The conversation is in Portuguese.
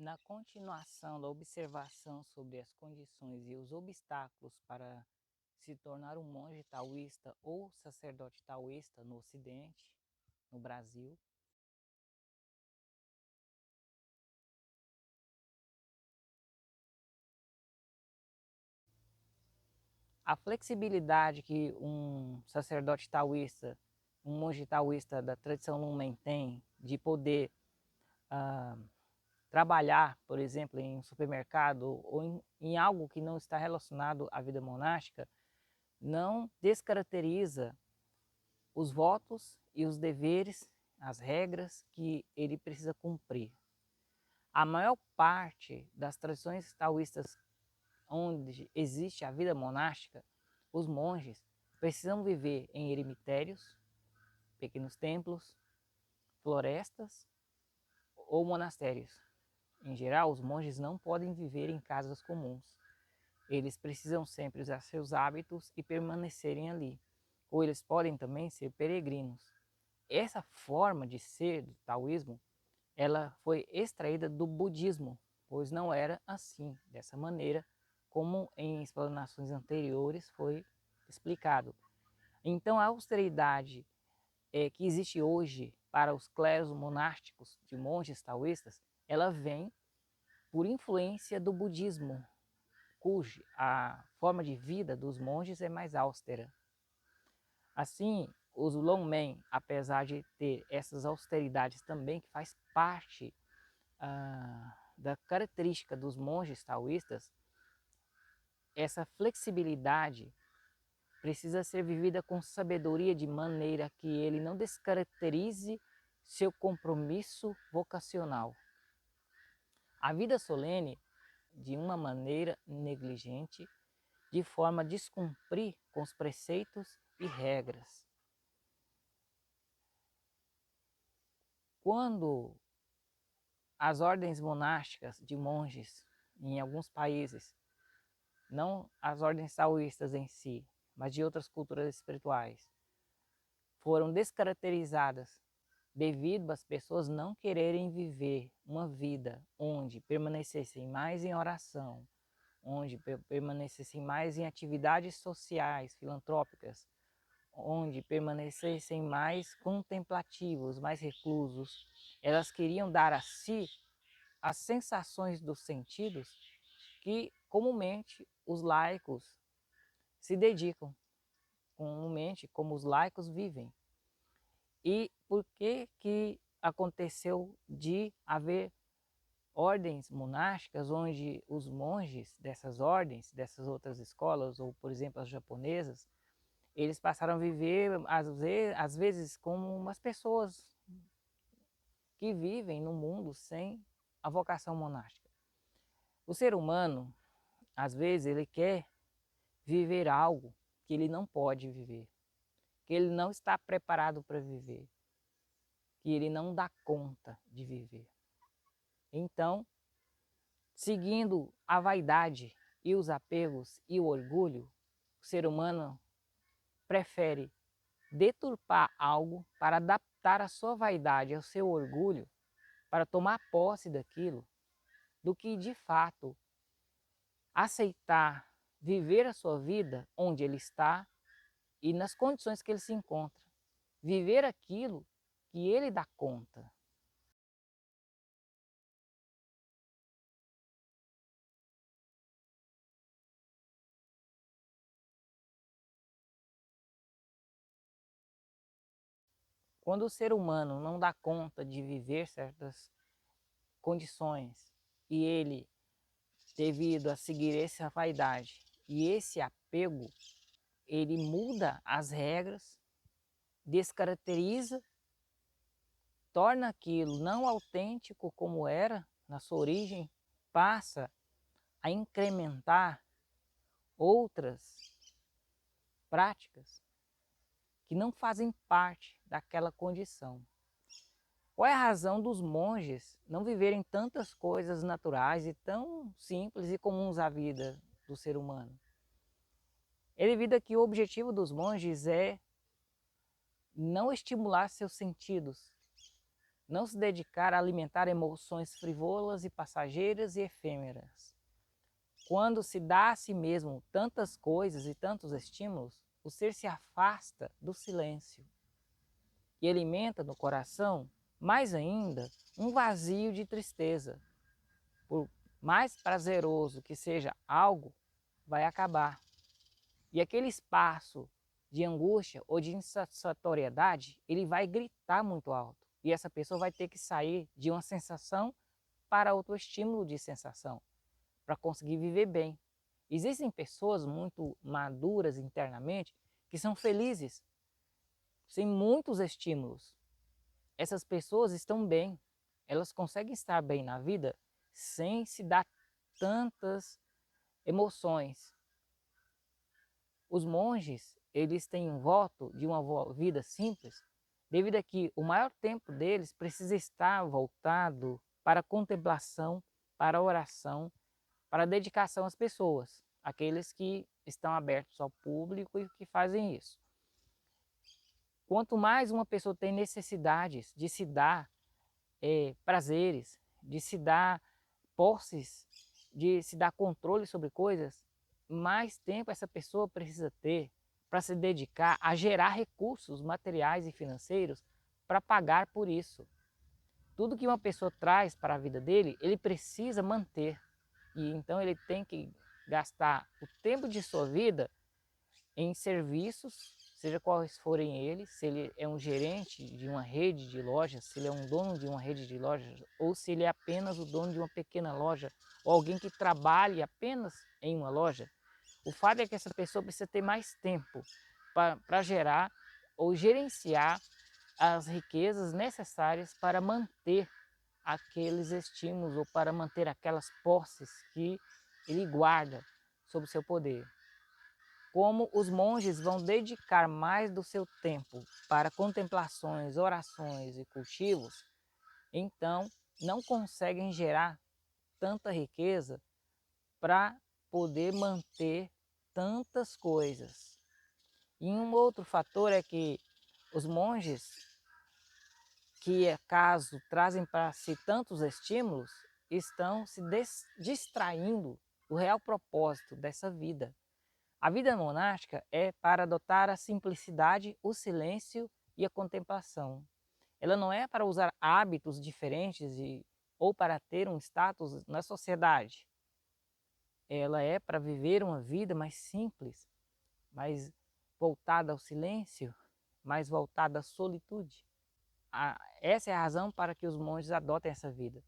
Na continuação da observação sobre as condições e os obstáculos para se tornar um monge taoísta ou sacerdote taoísta no Ocidente, no Brasil, a flexibilidade que um sacerdote taoísta, um monge taoísta da tradição Lunmen tem de poder trabalhar, por exemplo, em um supermercado ou em algo que não está relacionado à vida monástica, não descaracteriza os votos e os deveres, as regras que ele precisa cumprir. A maior parte das tradições taoístas onde existe a vida monástica, os monges precisam viver em eremitérios, pequenos templos, florestas ou monastérios. Em geral, os monges não podem viver em casas comuns. Eles precisam sempre usar seus hábitos e permanecerem ali. Ou eles podem também ser peregrinos. Essa forma de ser do taoísmo, ela foi extraída do budismo, pois não era assim, dessa maneira, como em explanações anteriores foi explicado. Então a austeridade que existe hoje para os clérigos monásticos de monges taoístas, ela vem por influência do budismo, cuja a forma de vida dos monges é mais austera. Assim, os longmen, apesar de ter essas austeridades também, que faz parte da característica dos monges taoístas, essa flexibilidade precisa ser vivida com sabedoria de maneira que ele não descaracterize seu compromisso vocacional. A vida solene, de uma maneira negligente, de forma a descumprir com os preceitos e regras. Quando as ordens monásticas de monges em alguns países, não as ordens taoístas em si, mas de outras culturas espirituais, foram descaracterizadas devido às pessoas não quererem viver uma vida onde permanecessem mais em oração, onde permanecessem mais em atividades sociais, filantrópicas, onde permanecessem mais contemplativos, mais reclusos. Elas queriam dar a si as sensações dos sentidos que comumente os laicos se dedicam, comumente como os laicos vivem. E por que aconteceu de haver ordens monásticas onde os monges dessas ordens, dessas outras escolas, ou por exemplo as japonesas, eles passaram a viver às vezes como umas pessoas que vivem no mundo sem a vocação monástica. O ser humano, às vezes, ele quer viver algo que ele não pode viver, que ele não está preparado para viver, que ele não dá conta de viver. Então, seguindo a vaidade e os apegos e o orgulho, o ser humano prefere deturpar algo para adaptar a sua vaidade ao seu orgulho, para tomar posse daquilo, do que de fato aceitar viver a sua vida onde ele está e nas condições que ele se encontra. Viver aquilo que ele dá conta. Quando o ser humano não dá conta de viver certas condições e ele, devido a seguir essa vaidade e esse apego, ele muda as regras, descaracteriza, torna aquilo não autêntico como era na sua origem, passa a incrementar outras práticas que não fazem parte daquela condição. Qual é a razão dos monges não viverem tantas coisas naturais e tão simples e comuns à vida do ser humano? É devido a que o objetivo dos monges é não estimular seus sentidos, não se dedicar a alimentar emoções frivolas e passageiras e efêmeras. Quando se dá a si mesmo tantas coisas e tantos estímulos, o ser se afasta do silêncio e alimenta no coração, mais ainda, um vazio de tristeza. Por mais prazeroso que seja algo, vai acabar. E aquele espaço de angústia ou de insatisfatoriedade, ele vai gritar muito alto. E essa pessoa vai ter que sair de uma sensação para outro estímulo de sensação, para conseguir viver bem. Existem pessoas muito maduras internamente que são felizes, sem muitos estímulos. Essas pessoas estão bem, elas conseguem estar bem na vida sem se dar tantas emoções. Os monges, eles têm um voto de uma vida simples, devido a que o maior tempo deles precisa estar voltado para a contemplação, para a oração, para a dedicação às pessoas, aqueles que estão abertos ao público e que fazem isso. Quanto mais uma pessoa tem necessidades de se dar prazeres, de se dar posses, de se dar controle sobre coisas, mais tempo essa pessoa precisa ter para se dedicar a gerar recursos materiais e financeiros para pagar por isso. Tudo que uma pessoa traz para a vida dele, ele precisa manter. E então ele tem que gastar o tempo de sua vida em serviços, seja quais forem eles, se ele é um gerente de uma rede de lojas, se ele é um dono de uma rede de lojas, ou se ele é apenas o dono de uma pequena loja, ou alguém que trabalhe apenas em uma loja. O fato é que essa pessoa precisa ter mais tempo para gerar ou gerenciar as riquezas necessárias para manter aqueles estímulos ou para manter aquelas posses que ele guarda sob seu poder. Como os monges vão dedicar mais do seu tempo para contemplações, orações e cultivos, então não conseguem gerar tanta riqueza para poder manter tantas coisas. E um outro fator é que os monges, que acaso trazem para si tantos estímulos, estão se distraindo do real propósito dessa vida. A vida monástica é para adotar a simplicidade, o silêncio e a contemplação. Ela não é para usar hábitos diferentes ou para ter um status na sociedade. Ela é para viver uma vida mais simples, mais voltada ao silêncio, mais voltada à solitude. Essa é a razão para que os monges adotem essa vida.